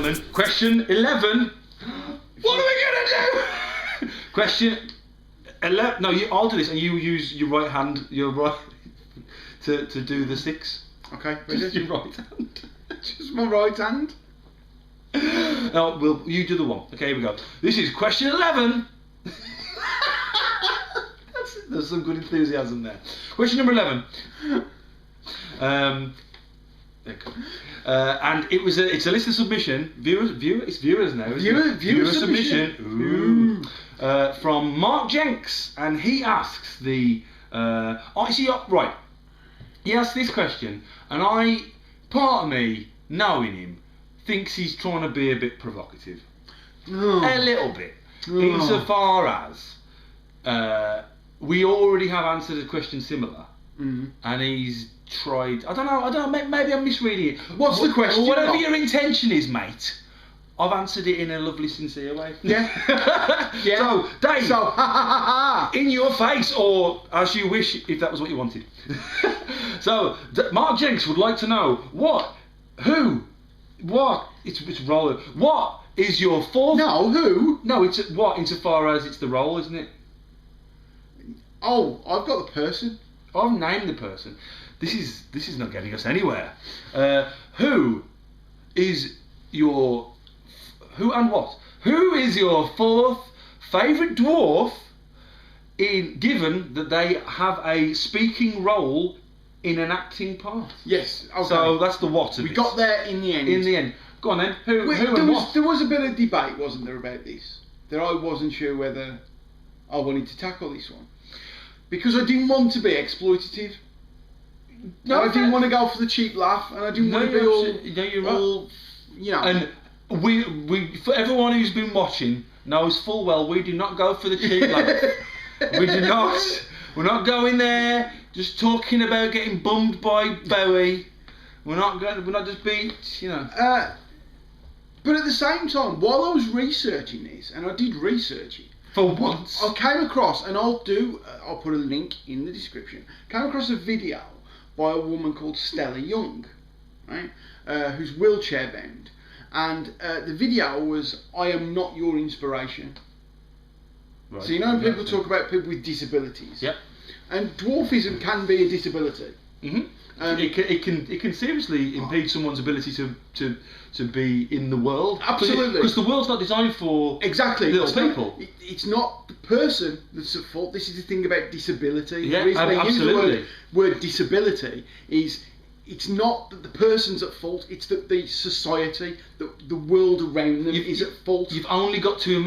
gentlemen, question 11. What are we going to do? Question 11. No, I'll do this, and you use your right hand, to do the 6. Okay, Just your right hand. Just my right hand. No, you do the 1. Okay, here we go. This is question 11. There's some good enthusiasm there. Question number 11. And it's a listener submission. It's viewers now. Viewer submission. Ooh. From Mark Jenks, and he asks right. He asked this question, and part of me, knowing him, thinks he's trying to be a bit provocative. A little bit. Insofar as we already have answered a question similar, and he's tried. I don't know. Maybe I'm misreading it. What's the question? Whatever your intention is, mate. I've answered it in a lovely, sincere way. Yeah. Yeah. So, Dave, in your face, or as you wish, if that was what you wanted. So, Mark Jenks would like to know it's roller. What is your 4th? No, who? No, it's what, insofar as it's the role, isn't it? Oh, I've got the person. I've named the person. This is not getting us anywhere. Who is your 4th favourite dwarf, given that they have a speaking role in an acting part? Yes. Okay. So that's the what of We it. got there in the end. In the end. Go on then. Who and what? There was a bit of debate, wasn't there, about this? That I wasn't sure whether I wanted to tackle this one. Because I didn't want to be exploitative. No, I didn't want to go for the cheap laugh, and I didn't want to be all, you know. And we, for everyone who's been watching, knows full well we do not go for the cheap laugh. We do not. We're not going there just talking about getting bummed by Bowie. We're not just being, you know. But at the same time, while I was researching this, and I did research it for once, I came across, and I'll put a link in the description. Came across a video by a woman called Stella Young, right? Who's wheelchair bound, and the video was "I am not your inspiration." Right. So you know when people talk about people with disabilities. Yep. And dwarfism can be a disability. Mm-hmm. It can seriously impede someone's ability to be in the world. Absolutely. Because the world's not designed for little people. It's not the person that's at fault. This is the thing about disability. Yeah, the reason they absolutely. use the word disability is it's not that the person's at fault, it's that the society, the world around them is at fault. You've only got to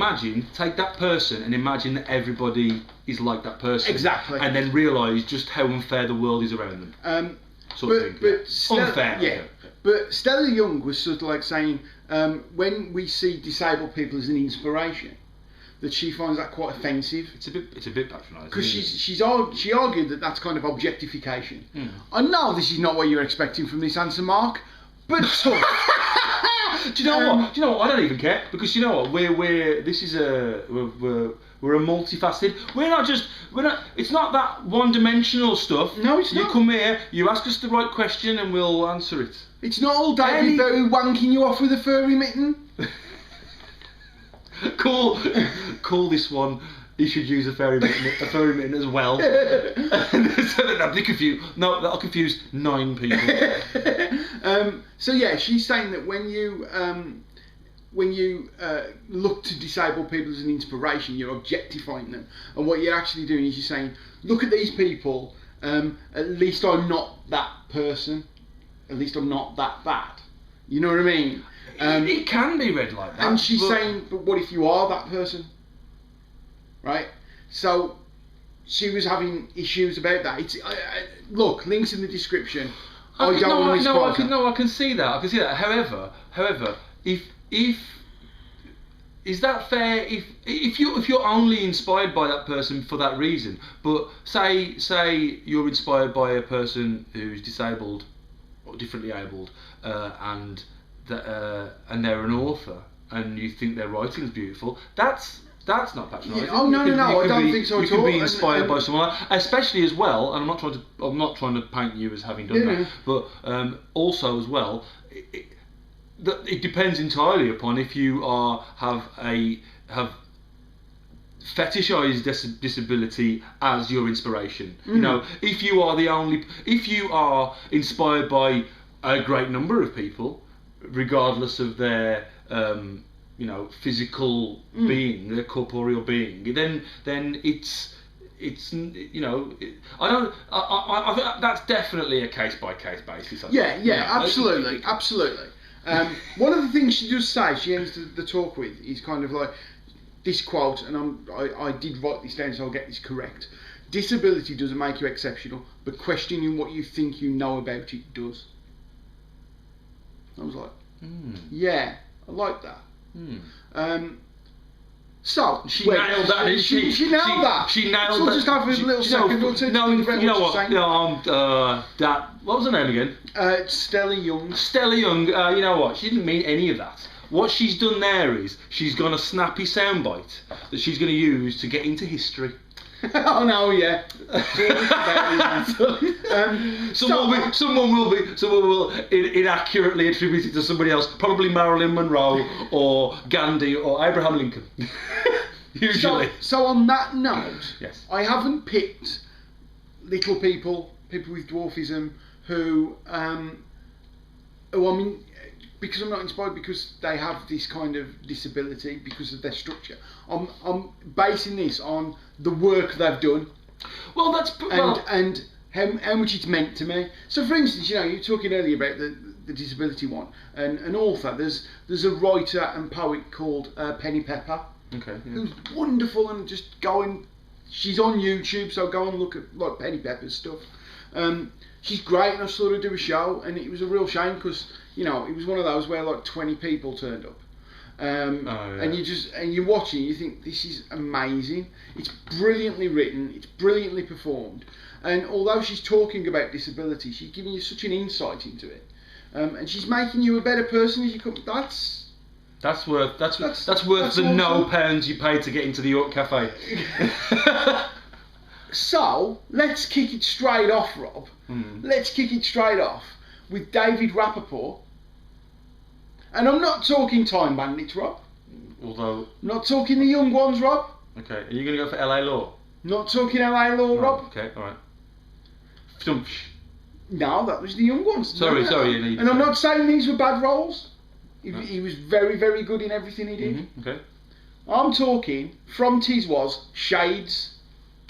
take that person and imagine that everybody is like that person. Exactly. And then realise just how unfair the world is around them. Unfair. Yeah. But Stella Young was sort of like saying, when we see disabled people as an inspiration, that she finds that quite offensive. It's a bit patronising. Because she argued that that's kind of objectification. Mm. I know this is not what you're expecting from this answer, Mark, but do you know what? I don't even care, because you know what? We're a multifaceted. It's not that one-dimensional stuff. No, it's not. You come here, you ask us the right question, and we'll answer it. It's not all David Bowie wanking you off with a furry mitten. Call this one. You should use a furry mitten as well. So that'll confuse 9 people. So yeah, she's saying that when you look to disabled people as an inspiration, you're objectifying them, and what you're actually doing is you're saying, look at these people. At least I'm not that person. At least I'm not that bad. You know what I mean? It can be read like that. And she's saying, but what if you are that person? Right? So she was having issues about that. Look, links in the description. I can see that. However, if is that fair? If you're only inspired by that person for that reason, but say you're inspired by a person who's disabled or differently abled, and they're an author, and you think their writing's beautiful, that's not patronising. Oh no, I don't think so at all. You can be inspired by someone, especially as well. And I'm not trying to paint you as having done that, but also as well, it depends entirely upon if you have fetishized disability as your inspiration. You know, if you are inspired by a great number of people, regardless of their physical being, their corporeal being, then it's I think that's definitely a case by case basis. Absolutely. One of the things she does say, she ends the talk with, is kind of like this quote, and I did write this down so I'll get this correct. Disability doesn't make you exceptional, but questioning what you think you know about it does. I was like, yeah, I like that. So she nailed that, didn't she? She nailed that. She nailed so that. Just have a little second or two. No, you know what? What was her name again? Stella Young. Stella Young. You know what? She didn't mean any of that. What she's done there is she's got a snappy soundbite that she's going to use to get into history. Oh no, yeah. Someone will inaccurately attribute it to somebody else, probably Marilyn Monroe or Gandhi or Abraham Lincoln. Usually. So on that note, yes. I haven't picked little people with dwarfism who because I'm not inspired because they have this kind of disability because of their structure. I'm basing this on the work they've done. Well, and how much it's meant to me. So, for instance, you were talking earlier about the disability one, and an author. There's a writer and poet called Penny Pepper. Okay. Yeah. Who's wonderful, and just going. She's on YouTube, so go and look at like Penny Pepper's stuff. She's great, and I saw her do a show, and it was a real shame because it was one of those where like 20 people turned up. And you're watching, you think this is amazing. It's brilliantly written, it's brilliantly performed, and although she's talking about disability, she's giving you such an insight into it, and she's making you a better person as you come. That's worth the no pounds you paid to get into the York Cafe. So let's kick it straight off, Rob. Let's kick it straight off with David Rappaport. And I'm not talking Time Bandits, Rob. Although... I'm not talking the young ones, Rob. Okay, are you going to go for LA Law? Not talking LA Law, Rob. Okay, alright. Stumpf. No, that was the young ones. Sorry. And I'm not saying these were bad roles. He was very, very good in everything he did. Okay. I'm talking, from Tis Was, Shades.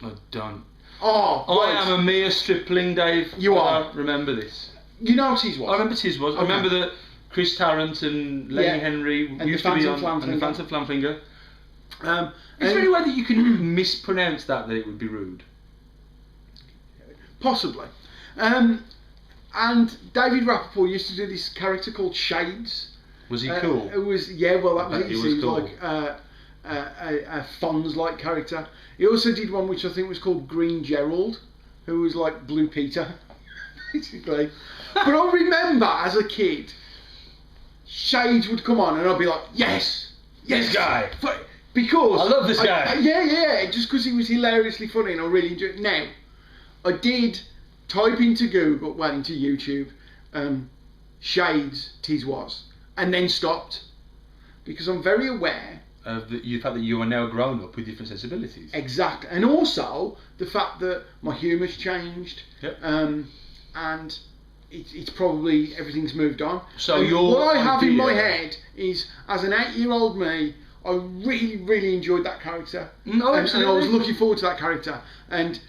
Oh, don't. Oh, I am a mere stripling, Dave. You are. I don't remember this. You know Tis Was? I remember Tis Was. Okay. I remember that Chris Tarrant and Lenny Henry used to be on, and the Phantom Flamfinger. Is there any way that you can mispronounce that it would be rude? Possibly. And David Rappaport used to do this character called Shades. Was he cool? It was, yeah, well, that he was cool. like a Fonz-like character. He also did one which I think was called Green Gerald, who was like Blue Peter, basically. But I remember as a kid, Shades would come on and I'd be like, yes, this guy. Because I love this guy. Just because he was hilariously funny and I really enjoyed it. Now, I did type into YouTube, Shades Tis Was, and then stopped because I'm very aware of the fact that you are now grown up with different sensibilities. Exactly, and also the fact that my humour's changed. Yep. And it's probably everything's moved on. So what I have in my head is, as an 8-year-old me, I really, really enjoyed that character. No, and I was looking forward to that character, and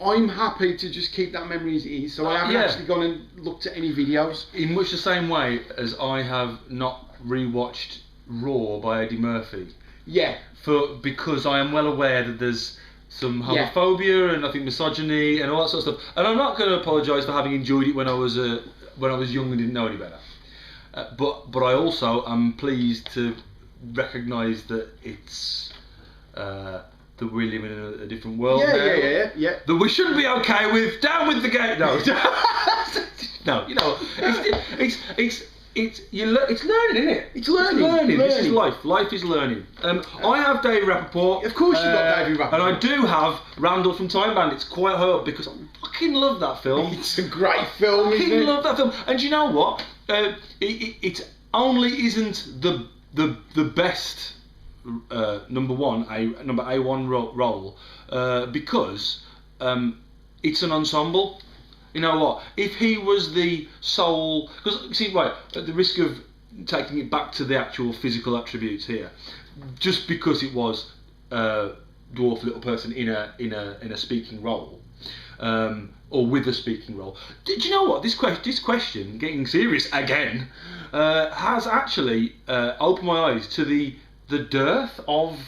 I'm happy to just keep that memory as it is. So I haven't actually gone and looked at any videos. In much the same way as I have not rewatched Raw by Eddie Murphy. Yeah. Because I am well aware that there's some homophobia and I think misogyny and all that sort of stuff. And I'm not going to apologise for having enjoyed it when I was young and didn't know any better. But I also am pleased to recognise that it's that we live in a different world now. Yeah. That we shouldn't be okay with. Down with the gay. No, no. You know, it's learning, isn't it? It's learning. This is life. Life is learning. I have Dave Rappaport. Of course, you've got Dave Rappaport. And I do have Randall from Time Bandits quite high up because I fucking love that film. It's a great film. I fucking love that film. And do you know what? only isn't the best number A1 role because it's an ensemble. You know what? If he was the sole, because see, right, at the risk of taking it back to the actual physical attributes here, just because it was dwarf little person in a speaking role, or with a speaking role. Do you know what? This question, getting serious again, has actually opened my eyes to the dearth of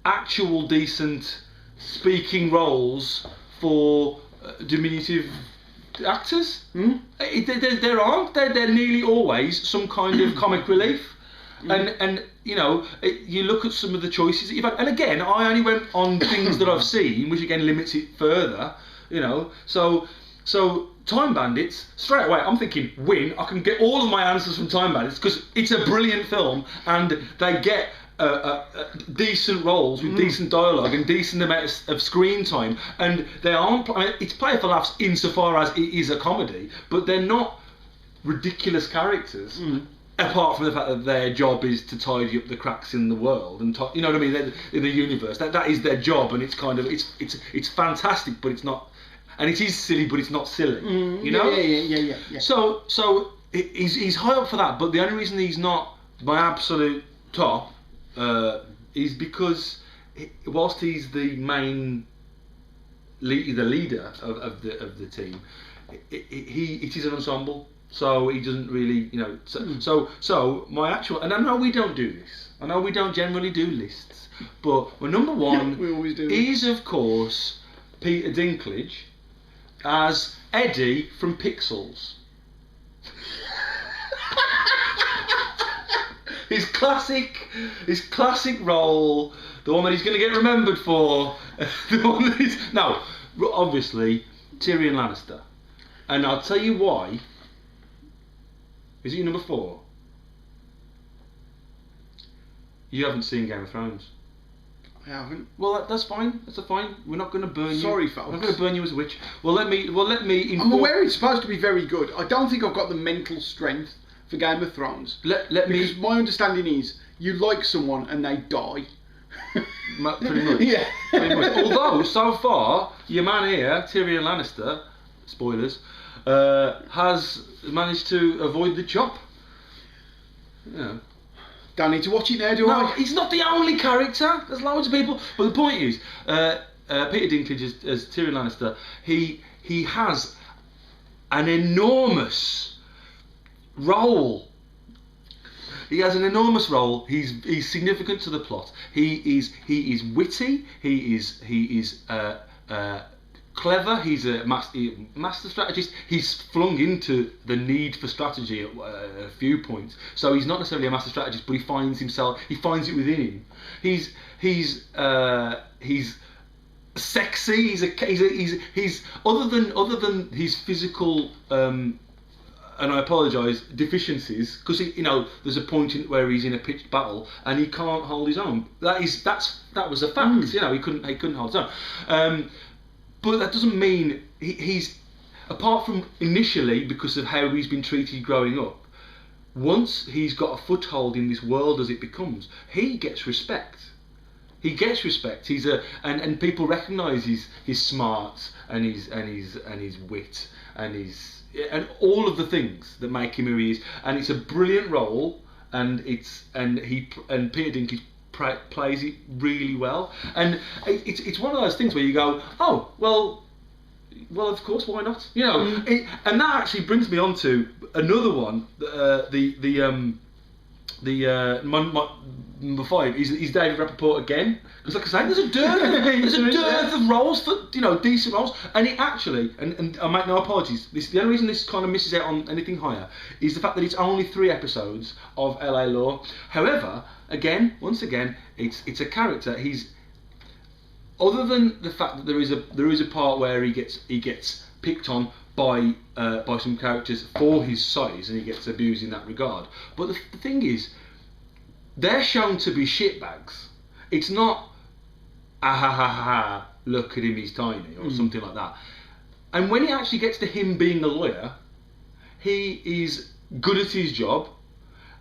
actual decent speaking roles for diminutive actors. There aren't. They're nearly always some kind of comic relief. And you know, you look at some of the choices that you've had, and again, I only went on things that I've seen, which again limits it further. You know, so Time Bandits, straight away I'm thinking win. I can get all of my answers from Time Bandits because it's a brilliant film, and they get decent roles with decent dialogue and decent amount of screen time, and they aren't. I mean, it's play for laughs insofar as it is a comedy, but they're not ridiculous characters. Apart from the fact that their job is to tidy up the cracks in the world and you know what I mean, in the universe, that is their job, and it's kind of it's fantastic, but it's not, and it is silly, but it's not silly. You know? Yeah. So he's high up for that, but the only reason he's not my absolute top is because whilst he's the main the leader of the team, it is an ensemble. So he doesn't really, you know. So my actual, and I know we don't do this. I know we don't generally do lists, but my number one we always do is of course Peter Dinklage as Eddie from Pixels. His classic role, the one that he's going to get remembered for, the one that he's obviously Tyrion Lannister, and I'll tell you why. Is it your number 4? You haven't seen Game of Thrones. I haven't. Well, that's fine. That's fine. We're not going to burn you. Sorry, folks. We're not going to burn you as a witch. Well, let me. I'm aware it's supposed to be very good. I don't think I've got the mental strength for Game of Thrones. Because my understanding is you like someone and they die. Pretty much. Yeah. Pretty much. Although so far your man here, Tyrion Lannister, spoilers, has managed to avoid the chop. Yeah. Don't need to watch it now, do No, I? he's not the only character. There's loads of people. But the point is, Peter Dinklage as Tyrion Lannister, he has an enormous role. He has an enormous role. He's significant to the plot. He is witty. He is clever. He's a master strategist. He's flung into the need for strategy at a few points. So he's not necessarily a master strategist, but he finds it within him. He's sexy. He's other than his physical and I apologise, deficiencies, because there's a point where he's in a pitched battle and he can't hold his own. That was a fact. He couldn't hold his own. But that doesn't mean he's, apart from initially because of how he's been treated growing up, once he's got a foothold in this world as it becomes, he gets respect. He gets respect. And people recognise his smarts and his wit and all of the things that make him who he is. And it's a brilliant role, and Peter Dinklage plays it really well, and it's one of those things where you go, oh well of course, why not, and that actually brings me on to another one. My number 5 is David Rappaport again, because like I say, there's a dearth of roles for decent roles, and it actually, and I make no apologies, the only reason this kind of misses out on anything higher is the fact that it's only 3 episodes of LA Law. However, once again, it's a character. He's, other than the fact that there is a part where he gets picked on by some characters for his size, and he gets abused in that regard. But the thing is, they're shown to be shitbags. It's not look at him, he's tiny, or something like that. And when it actually gets to him being a lawyer, he is good at his job,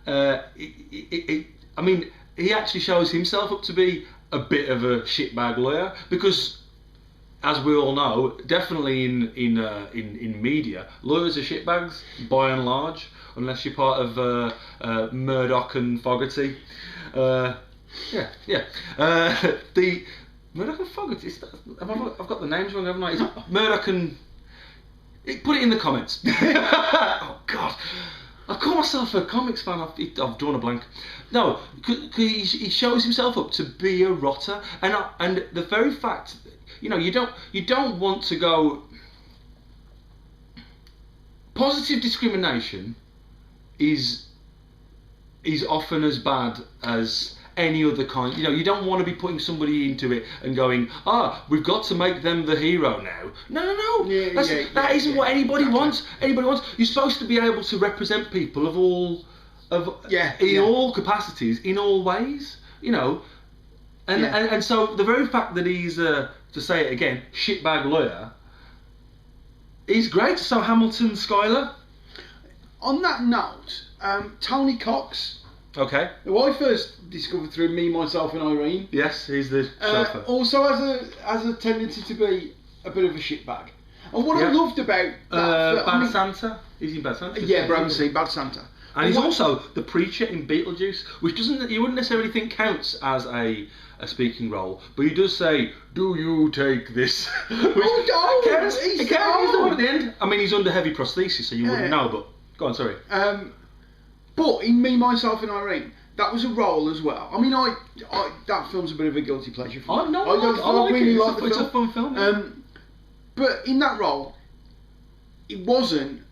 I mean, he actually shows himself up to be a bit of a shitbag lawyer because, as we all know, definitely in media, lawyers are shitbags by and large, unless you're part of Murdoch and Fogarty. The Murdoch and Fogarty. I've got the names wrong, haven't I? It's Murdoch and. Put it in the comments. Oh God. I call myself a comics fan. I've drawn a blank. No, he shows himself up to be a rotter, and the very fact, you don't want to go. Positive discrimination is often as bad as any other kind. You don't want to be putting somebody into it and going, we've got to make them the hero now. No. That isn't what anybody wants. You're supposed to be able to represent people of all capacities, in all ways. And so the very fact that he's to say it again, shitbag lawyer, is great. So Hamilton Schuyler. On that note, Tony Cox. Okay. Who I first discovered through Me, Myself and Irene. Yes, he's the chauffeur. Also has a tendency to be a bit of a shitbag. And what I loved about Bad Santa. Is he Bad Santa? Yeah, Bad Santa. And he's also the preacher in Beetlejuice, which you wouldn't necessarily think counts as a speaking role, but he does say, "Do you take this?" He's the one at the end. I mean, he's under heavy prosthesis, so you wouldn't know. But go on, sorry. But in Me, Myself and Irene, that was a role as well. I mean, that film's a bit of a guilty pleasure for me. I like really it. like the It's film. a fun film. Yeah. But in that role, it wasn't,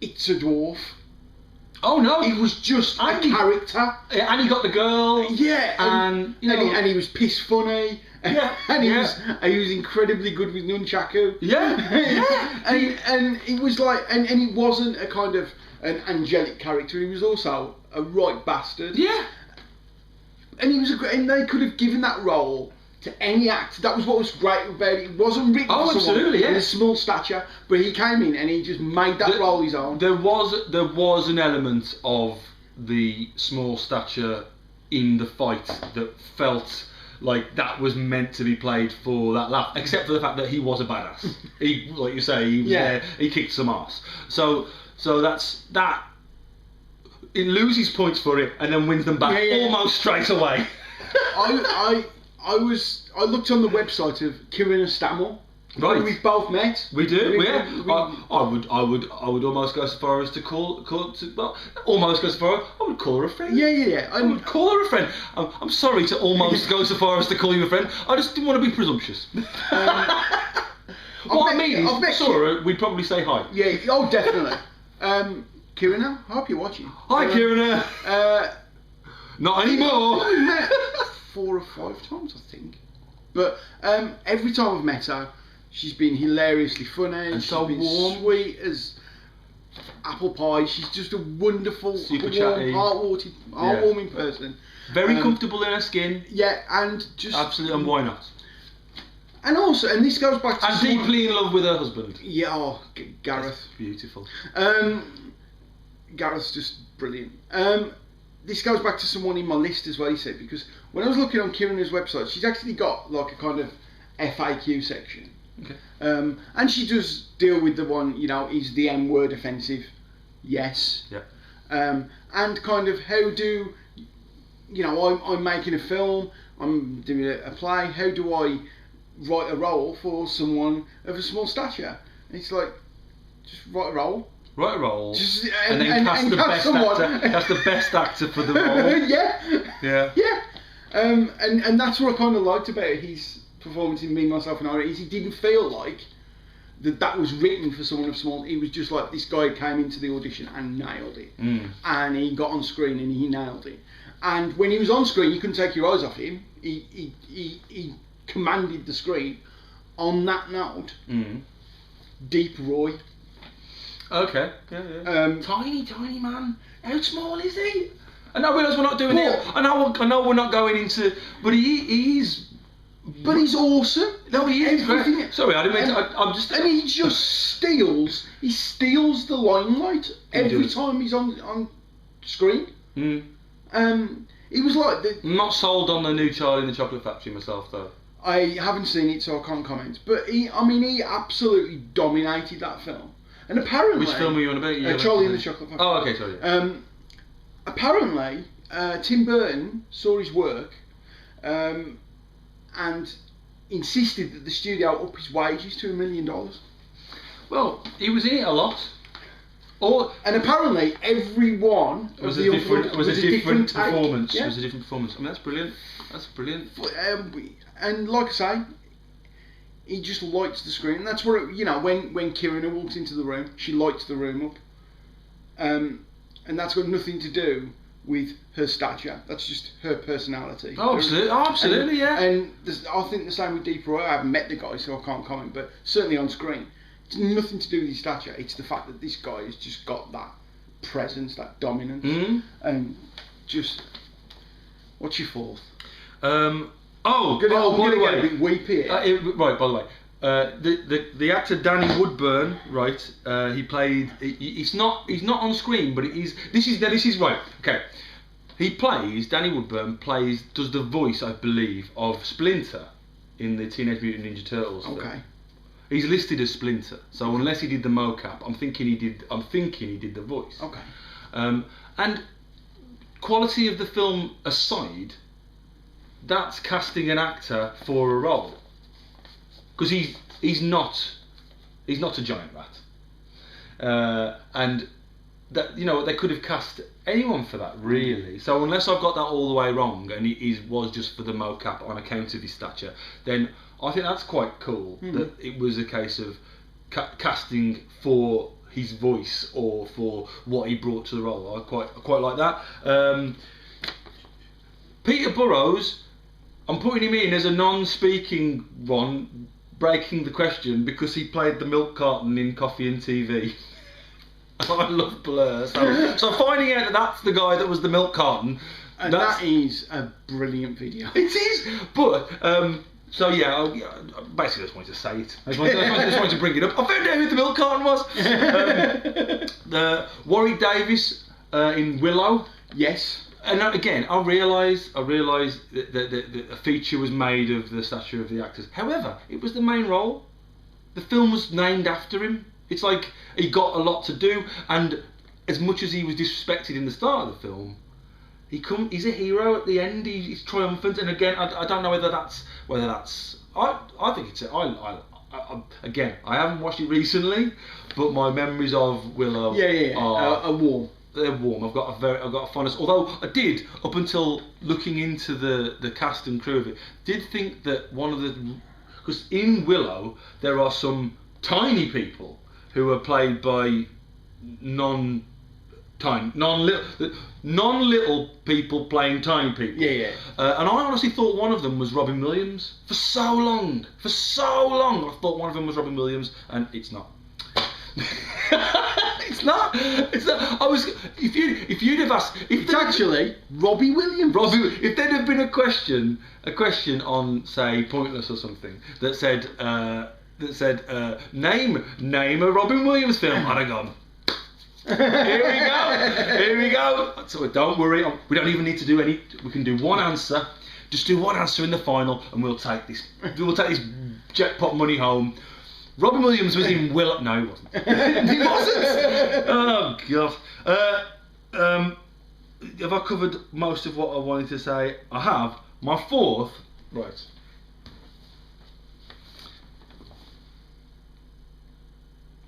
it's a dwarf. Oh no! It was just a character. And he got the girl. Yeah. And he was piss funny. Yeah. And he was incredibly good with nunchaku. Yeah. And it was like, and it wasn't a kind of an angelic character. He was also a right bastard. Yeah. And he was and they could have given that role to any actor. That was what was great about it. It wasn't written for someone in a small stature, but he came in and he just made that role his own. There was an element of the small stature in the fight that felt like that was meant to be played for that laugh, except for the fact that he was a badass. He, like you say, he was there, he kicked some ass. So that's that. It loses points for it and then wins them back almost straight away. I looked on the website of Kieran Stamell. Right. We've both met. We do. I would almost go so far as to call almost go so far. I would call her a friend. Yeah. I would call her a friend. I'm sorry to almost go so far as to call you a friend. I just didn't want to be presumptuous. What I mean is, sorry, we'd probably say hi. Yeah. Oh, definitely. Kieran, I hope you're watching. Hi, Kieran. Not anymore. We've met 4 or 5 times, I think. But every time I've met her, she's been hilariously funny. And so been warm. Sweet as apple pie. She's just a wonderful, super warm, chatty, heartwarming person. Very comfortable in her skin. Yeah, and just absolutely, and why not? And also, and this goes back to deeply in love with her husband. Yeah, Gareth. That's beautiful. Gareth's just brilliant. This goes back to someone in my list as well, he said, because when I was looking on Kieran's website, she's actually got like a kind of FAQ section. Okay. And she does deal with the one, is the M word offensive? Yes. Yeah. And kind of how do, I'm making a film, I'm doing a play, how do I write a role for someone of a small stature? And it's like, just write a role. Write a role, and then cast the best actor. That's the best actor for the role. Yeah. And that's what I kind of liked about his performance in Me, Myself and Irene. Is he didn't feel like that was written for someone of small. It was just like this guy came into the audition and nailed it, and he got on screen and he nailed it. And when he was on screen, you couldn't take your eyes off him. He commanded the screen. On that note, Deep Roy. Okay. Yeah. Tiny man. How small is he? And I realise we're not doing it. I know we're not going into, but he is. But he's awesome. No, he is. Sorry, I didn't mean to. I'm just. And he just steals. He steals the limelight every time he's on screen. It was like I'm not sold on the new Charlie in the Chocolate Factory myself, though. I haven't seen it, so I can't comment. But he absolutely dominated that film. And apparently, which film are you on about? Charlie in the Chocolate Factory. Oh, okay, sorry. Apparently, Tim Burton saw his work and insisted that the studio up his wages to $1 million. Well, he was in it a lot. And apparently, everyone was a different performance. Yeah. It was a different performance. I mean, that's brilliant. That's brilliant. And like I say, he just lights the screen. And that's where when Kieran walks into the room, she lights the room up. And that's got nothing to do with her stature. That's just her personality. Oh, absolutely, yeah. And I think the same with Deep Roy. I haven't met the guy, so I can't comment. But certainly on screen, it's nothing to do with his stature. It's the fact that this guy has just got that presence, that dominance, and just. What's your fourth? I'm gonna get a bit weepy here. Right, by the way. The actor Danny Woodburn, right? He played. He's not on screen, but it is. This is right. Okay, Danny Woodburn does the voice, I believe, of Splinter in the Teenage Mutant Ninja Turtles. Okay. Film. He's listed as Splinter, so unless he did the mocap, I'm thinking he did the voice. Okay. And quality of the film aside, that's casting an actor for a role. Because he's not a giant rat, and that they could have cast anyone for that really. So unless I've got that all the way wrong, and it was just for the mocap on account of his stature, then I think that's quite cool that it was a case of casting for his voice or for what he brought to the role. I quite like that. Peter Burrows, I'm putting him in as a non-speaking one. Breaking the question because he played the milk carton in Coffee and TV. I love Blur. So finding out that that's the guy that was the milk carton. And that is a brilliant video. It is. But, so yeah, basically I just wanted to say it. I just wanted to bring it up. I found out who the milk carton was. Warwick Davis in Willow. Yes. And again, I realise that a feature was made of the stature of the actors. However, it was the main role. The film was named after him. It's like he got a lot to do, and as much as he was disrespected in the start of the film, he's a hero at the end. He's triumphant, and again, I don't know whether that's. I think it's. Again, I haven't watched it recently, but my memories of Willow are warm. They're warm. I've got a fondness. Although I did, up until looking into the cast and crew of it, did think that because in Willow there are some tiny people who are played by non-little people playing tiny people. Yeah. And I honestly thought one of them was Robin Williams for so long. I thought one of them was Robin Williams, and it's not. It's not. I was. If you'd have asked, it's actually Robbie Williams. If there'd have been a question on, say, Pointless or something that said name a Robin Williams film, I'd have gone. Here we go. So don't worry. We don't even need to do any. We can do one answer. Just do one answer in the final, and we'll take this jackpot money home. Robin Williams was in Willow. No, he wasn't. He wasn't. Oh god. Have I covered most of what I wanted to say? I have. My fourth. Right.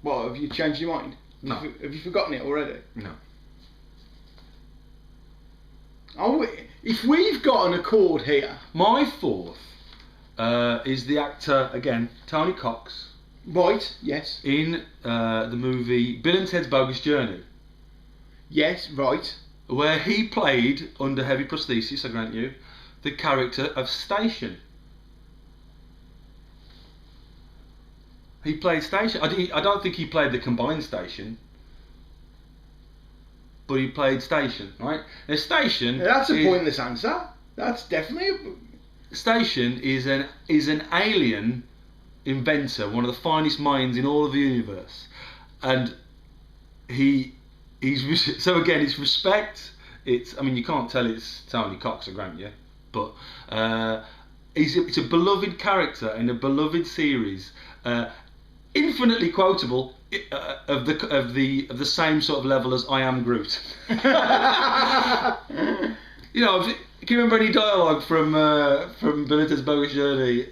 What, have you changed your mind? No. Have you forgotten it already? No. Oh, if we've got an accord here. My fourth is the actor again, Tony Cox. Right, yes. In the movie Bill and Ted's Bogus Journey. Yes, right. Where he played, under heavy prosthesis, I grant you, the character of Station. He played Station. I don't think he played the combined Station. But he played Station, right? Now Station... That's a pointless answer. That's definitely a... Station is an alien inventor, one of the finest minds in all of the universe, and he So again, it's respect. It's, I mean, you can't tell it's Tony Cox, I grant you, but it's a beloved character in a beloved series, infinitely quotable, of the same sort of level as I Am Groot. You know, can you remember any dialogue from Benita's Bogus Journey?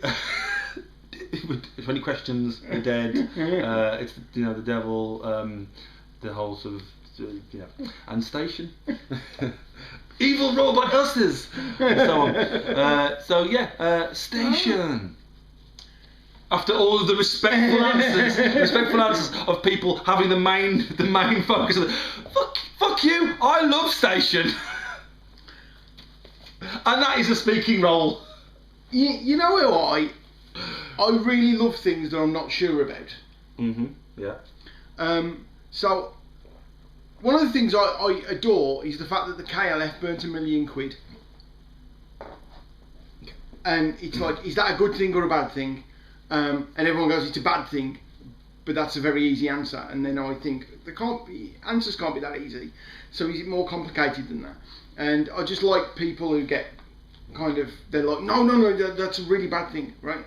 When he questions the dead, it's, you know, the devil, the whole sort of, you know, and station, evil robot users, and so on. So yeah, station. After all of the respectful answers of people having the main focus of fuck you, I love station, and that is a speaking role. You know how I really love things that I'm not sure about. Yeah. So one of the things I adore is the fact that the KLF burnt £1 million. And it's like, is that a good thing or a bad thing? And everyone goes, it's a bad thing, but that's a very easy answer. And then I think answers can't be that easy. So is it more complicated than that? And I just like people who get kind of, they're like, no, that's a really bad thing, right?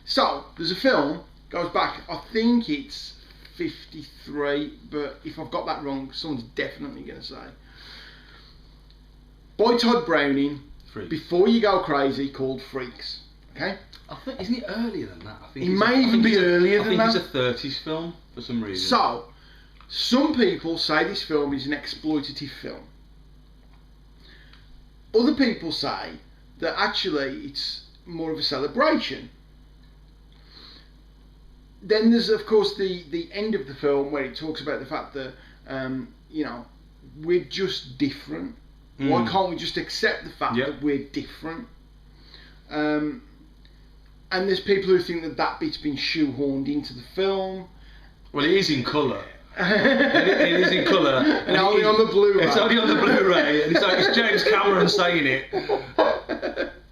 So there's a film, goes back, I think it's 53, but if I've got that wrong, someone's definitely going to say. By Todd Browning, Before You Go Crazy, called Freaks. Okay? I think, isn't it earlier than that? I think it may even be earlier than that. I think it's a 30s film for some reason. So, some people say this film is an exploitative film. Other people say that actually it's more of a celebration. Then there's, of course, the end of the film where it talks about the fact that, you know, we're just different. Why can't we just accept the fact that we're different? And there's people who think that bit's been shoehorned into the film. Well, it is in colour. it is in colour. And only on the Blu-ray. It's only on the Blu-ray. And it's James Cameron saying it.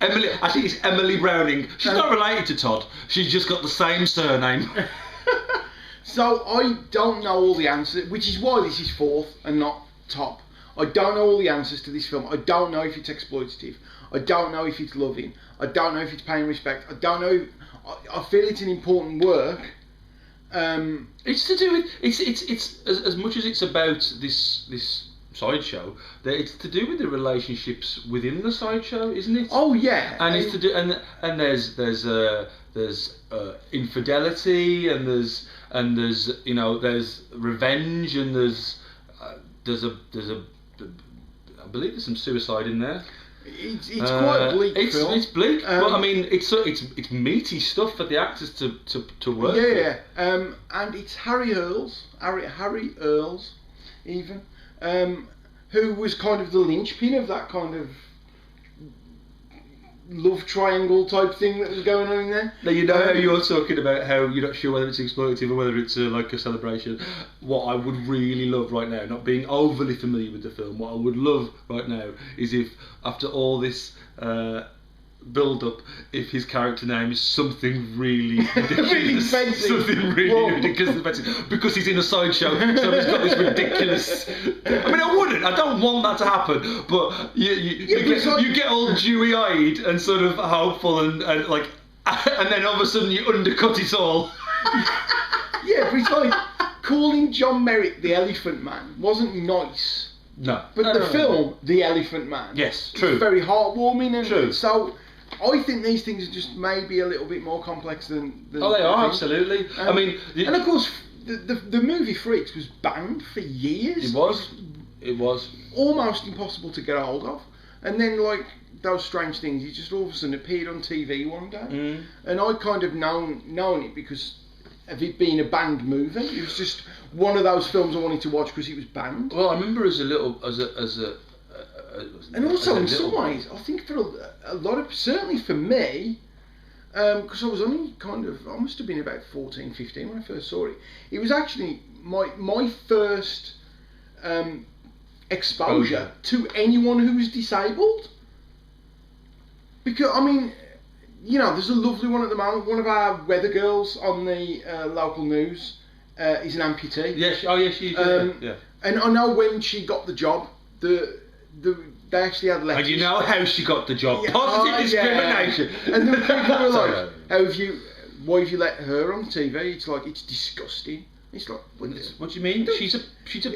Emily, I think it's Emily Browning. She's not related to Todd. She's just got the same surname. So I don't know all the answers, which is why this is fourth and not top. I don't know all the answers to this film. I don't know if it's exploitative. I don't know if it's loving. I don't know if it's paying respect. I don't know. I feel it's an important work. It's to do with it's as much as it's about this sideshow, that it's to do with the relationships within the sideshow, isn't it? Oh yeah. And it's to do and there's infidelity, and there's you know, there's revenge, and there's I believe there's some suicide in there. It's quite a bleak film. It's bleak, but I mean, it's meaty stuff for the actors to work with. Yeah. And it's Harry Earls, even, who was kind of the linchpin of that kind of love triangle type thing that was going on in there. Now, you know how you're talking about how you're not sure whether it's exploitative or whether it's like a celebration. What I would really love right now, not being overly familiar with the film, what I would love right now is if, after all this build-up, if his character name is something really ridiculous, something really ridiculous, because he's in a sideshow, so he's got this ridiculous. I mean, I don't want that to happen, but you get all dewy-eyed and sort of hopeful and like, and then all of a sudden you undercut it all. Yeah, but it's like calling John Merrick the Elephant Man wasn't nice. No, but the film, The Elephant Man, yes, true, is very heartwarming, and true. So I think these things are just maybe a little bit more complex than oh, they are, absolutely. I mean, and of course, the movie Freaks was banned for years. It was almost impossible to get a hold of, and then like those strange things, it just all of a sudden appeared on TV one day, and I kind of known it because of it being a banned movie. It was just one of those films I wanted to watch because it was banned. Well, I remember and also in some ways, I think for a lot of, certainly for me, because I was only I must have been about 14, 15 when I first saw it. It was actually my first exposure to anyone who was disabled. Because, I mean, you know, there's a lovely one at the moment. One of our weather girls on the local news is an amputee. Yes, she is. And I know when she got the job, they actually had letters. And you know how she got the job? Yeah. Positive discrimination. Yeah. And the people were like, why have you let her on TV? It's like, it's disgusting. It's like, what do you mean? She's a person.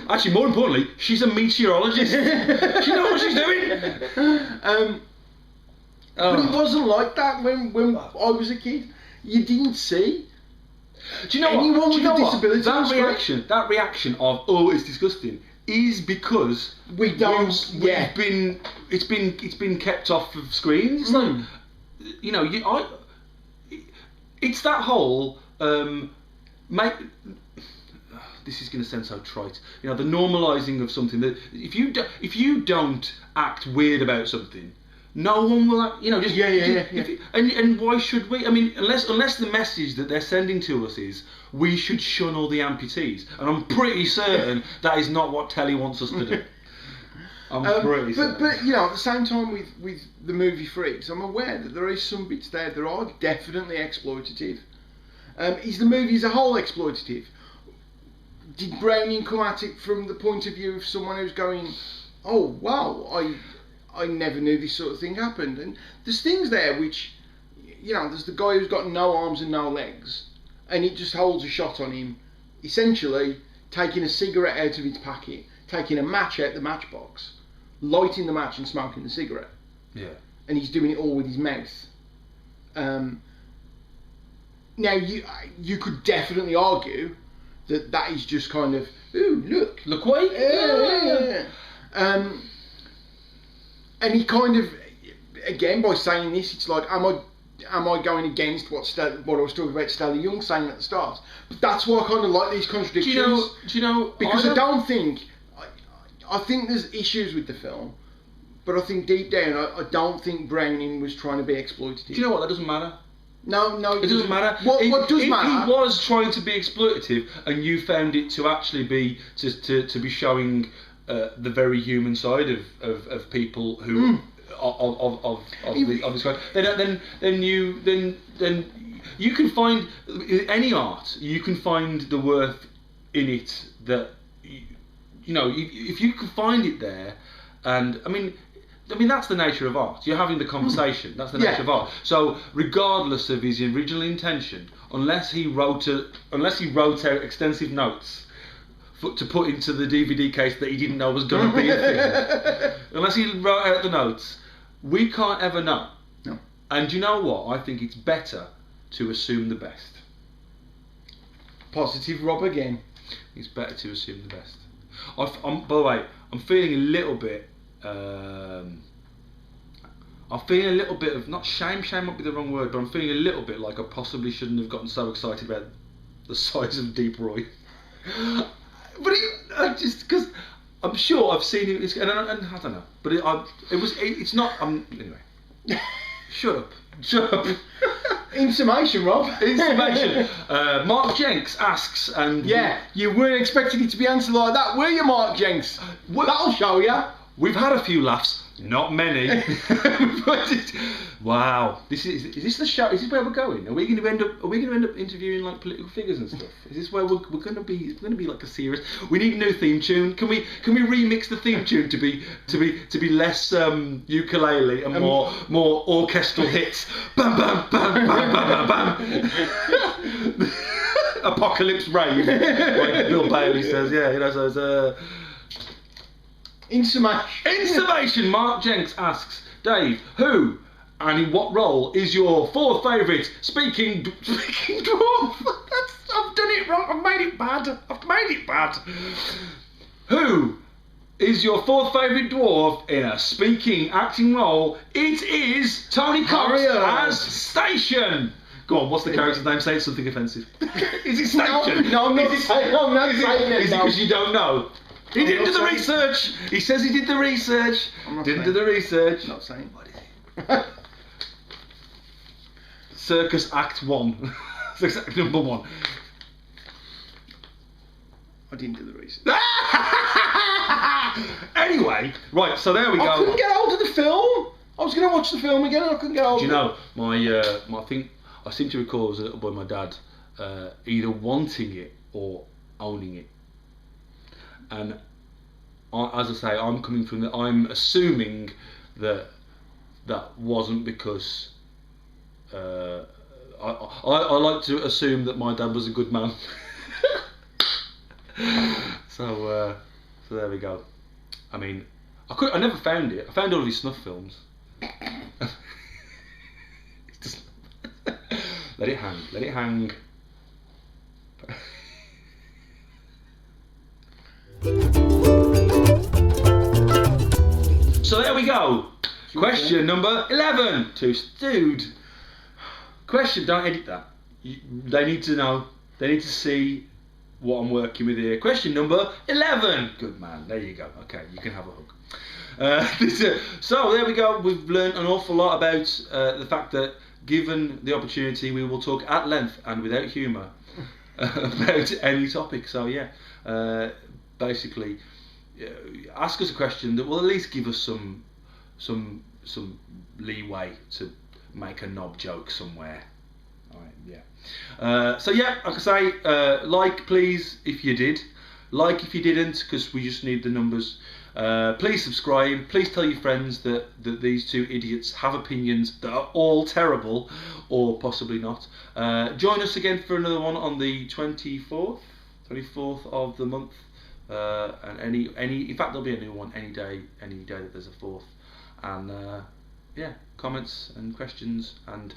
Actually, more importantly, she's a meteorologist. She knows what she's doing. But it wasn't like that when I was a kid. You didn't see. Do you know anyone what? with a disability? That reaction of it's disgusting is because we don't. It's been kept off of screens. It's like, you know, it's that whole this is going to sound so trite. You know, the normalising of something that if you don't act weird about something, no one will act, you know, just and why should we? I mean, unless the message that they're sending to us is we should shun all the amputees, and I'm pretty certain that is not what telly wants us to do. I'm pretty certain. But you know, at the same time with the movie Freaks, I'm aware that there is some bits there that are definitely exploitative. Is the movie as a whole exploitative? Did Browning come at it from the point of view of someone who's going, oh wow, I never knew this sort of thing happened? And there's things there which, you know, there's the guy who's got no arms and no legs, and it just holds a shot on him, essentially taking a cigarette out of its packet, taking a match out the matchbox, lighting the match and smoking the cigarette. Yeah. And he's doing it all with his mouth. Now you could definitely argue that is just kind of, ooh, look what? And he kind of, again, by saying this, it's like, am I going against what I was talking about Stella Young saying at the start? But that's why I kind of like these contradictions. Do you know? Because I think there's issues with the film, but I think deep down, I don't think Browning was trying to be exploitative. Do you know what? That doesn't matter. No, it doesn't matter. What does matter? If he was trying to be exploitative, and you found it to actually be to be showing the very human side of people who of this kind, then you can find any art. You can find the worth in it that you know if you can find it there, and I mean that's the nature of art. You're having the conversation. That's the nature of art. So regardless of his original intention, unless he wrote out extensive notes to put into the DVD case that he didn't know was going to be a thing, unless he wrote out the notes, we can't ever know. No. And you know what? I think it's better to assume the best. Positive Rob again. It's better to assume the best. By the way, I'm feeling a little bit. I'm feeling a little bit of, not shame might be the wrong word, but I'm feeling a little bit like I possibly shouldn't have gotten so excited about the size of Deep Roy. But just because I'm sure I've seen him, and I don't know, but it's not. Anyway, shut up. In summation, Rob. In summation, Mark Jenks asks, and you weren't expecting it to be answered like that, were you, Mark Jenks? That'll show you. We've had a few laughs, not many. Wow, is this the show? Is this where we're going? Are we going to end up interviewing like political figures and stuff? Is this where we're going to be? It's going to be like a serious. We need a new theme tune. Can we remix the theme tune to be less ukulele and more orchestral hits? Bam bam bam bam bam bam bam. Apocalypse rave, like Bill Bailey says. Yeah, you know. So it's In summation, Mark Jenks asks, Dave, who and in what role is your fourth favourite speaking dwarf? I've done it wrong. I've made it bad. Who is your fourth favourite dwarf in a speaking acting role? It is Tony Cox as Station. Go on, what's the character's name? Say it's something offensive. Is it Station? No, I'm not saying it. Is it because you don't know? He didn't do the research. He says he did the research. Didn't do the research. Not saying. What is it? Circus Act 1. Circus Act number 1. I didn't do the research. Anyway, right. So there we go. I couldn't get hold of the film. I was going to watch the film again, and I couldn't get hold. Do you know I think I seem to recall as a little boy, my dad either wanting it or owning it. and as I say, I'm coming from the. I'm assuming that wasn't because. I like to assume that my dad was a good man. So there we go. I mean, I never found it. I found all of his snuff films. Just let it hang. Let it hang. So there we go. Question number 11 to Dude. Question, don't edit that. They need to know. They need to see what I'm working with here. Question number 11. Good man. There you go. Okay, you can have a hug. So there we go. We've learned an awful lot about the fact that, given the opportunity, we will talk at length and without humour about any topic. So yeah, basically, ask us a question that will at least give us some leeway to make a knob joke somewhere. Alright, yeah. So yeah, like I say, like please if you did, like if you didn't, because we just need the numbers. Please subscribe. Please tell your friends that these two idiots have opinions that are all terrible, or possibly not. Join us again for another one on the 24th of the month. And any in fact there'll be a new one any day that there's a 4th. And yeah, comments and questions and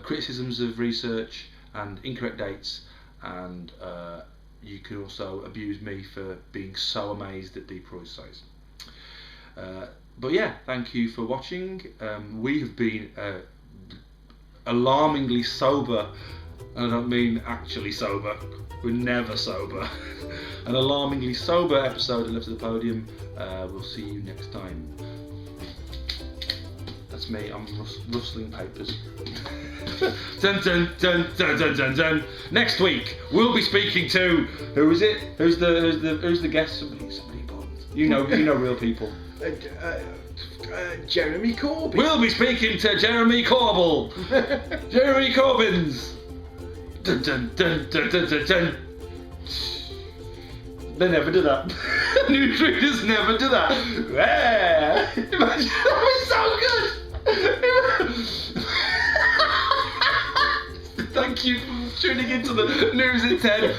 criticisms of research and incorrect dates, and you can also abuse me for being so amazed at deep Roy's size. But yeah, thank you for watching. We have been alarmingly sober. I don't mean actually sober. We're never sober. An alarmingly sober episode of Left of the Podium. We'll see you next time. That's me. I'm rustling papers. Dun, dun, dun, dun, dun, dun, dun. Next week we'll be speaking to who is it? Who's the guest? Somebody important. You know real people. Jeremy Corbyn. We'll be speaking to Jeremy Corbyn. Jeremy Corbyn's. Dun, dun, dun, dun, dun, dun, dun. They never do that. Newsreaders never do that. Yeah. Imagine, that was so good. Thank you for tuning into the News at 10.